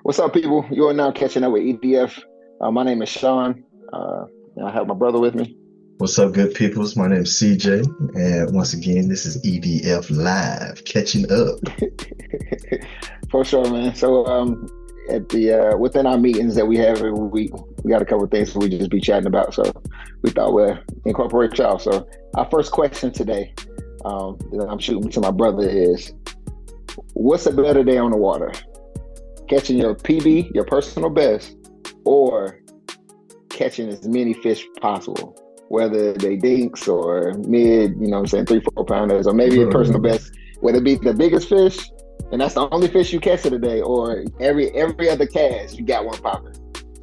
What's up, people? You are now catching up with EDF. My name is Sean. And I have my brother with me. What's up, good peoples? My name's CJ, and once again, this is EDF Live, catching up. For sure, man. So, at the within our meetings that we have every week, we got a couple of things we just be chatting about. So, we thought we'd incorporate y'all. So, our first question today, that I'm shooting to my brother is, what's a better day on the water? Catching your PB, your personal best, or catching as many fish possible, whether they dinks or mid, you know what I'm saying, 3-4 pounders, or maybe a personal best, whether it be the biggest fish, and that's the only fish you catch of the day, or every other cast, you got one popping.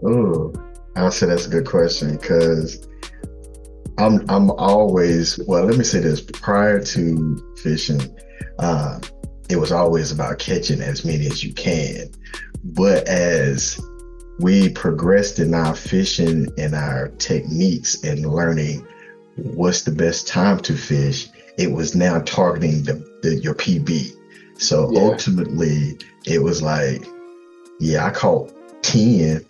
Oh, I'll say that's a good question because I'm always, well, let me say this, prior to fishing, it was always about catching as many as you can. But as we progressed in our fishing and our techniques and learning what's the best time to fish, it was now targeting your PB. So ultimately, it was like, yeah, I caught 10,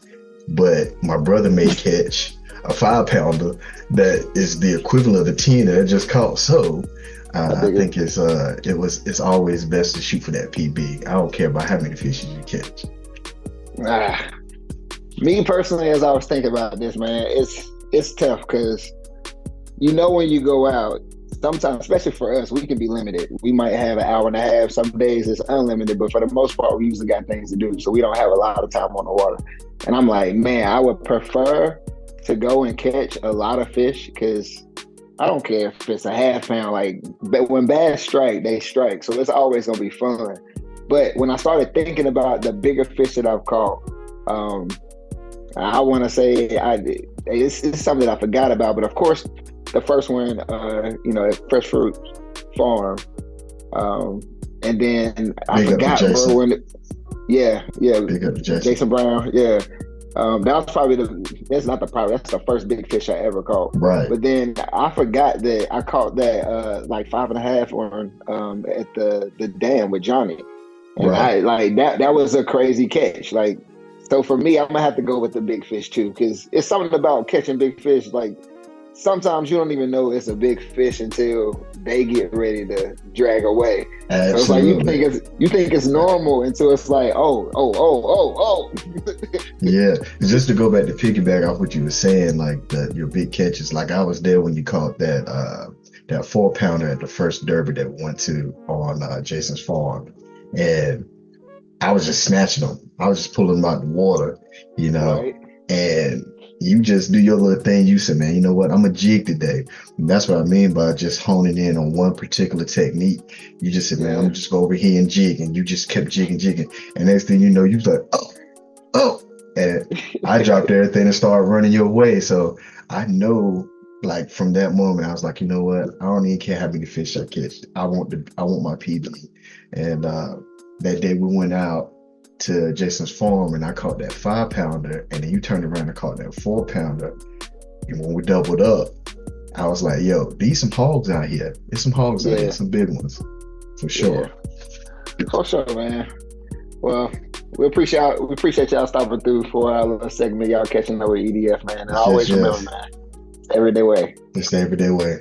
but my brother may catch a 5-pounder that is the equivalent of the 10 that I just caught. So I think it's always best to shoot for that PB. I don't care about how many fish you catch. Me personally, as I was thinking about this, man, it's tough because when you go out, sometimes, especially for us, we can be limited. We might have an hour and a half. Some days it's unlimited, but for the most part, we usually got things to do, so we don't have a lot of time on the water. And I'm like, man, I would prefer to go and catch a lot of fish because I don't care if it's a half pound. Like, but when bass strike, they strike, so it's always gonna be fun. But when I started thinking about the bigger fish that I've caught, I want to say it's something that I forgot about. But of course, the first one, at Fresh Fruit Farm, and then I forgot, bro. Big up to Jason Brown, yeah. That was probably that's the first big fish I ever caught. Right. But then I forgot that I caught that like 5.5 on at the dam with Johnny. And right. That was a crazy catch. Like, so for me, I'm gonna have to go with the big fish too, because it's something about catching big fish. Like, sometimes you don't even know it's a big fish until they get ready to drag away. Absolutely. So it's like you think it's normal until it's like, oh. Yeah, just to go back to piggyback off what you were saying, like your big catches. Like, I was there when you caught that 4-pounder at the first derby that we went to on Jason's farm, and I was just snatching them. I was just pulling them out the water, right. And you just do your little thing. You said, man, you know what? I'm a jig today. And that's what I mean by just honing in on one particular technique. You just said, man, I'm just go over here and jig. And you just kept jigging. And next thing you know, you was like, oh. And I dropped everything and started running your way. So I know, like, from that moment, I was like, you know what? I don't even care how many fish I catch. I want my PB. And that day we went out to Jason's farm and I caught that 5-pounder, and then you turned around and caught that 4-pounder. And when we doubled up, I was like, yo, these some hogs out here. There's some hogs out here, some big ones. For sure. Yeah. For sure, man. Well, we appreciate y'all stopping through for our little segment, y'all catching up with EDF, man. And always remember, man, it's the everyday way. It's the everyday way.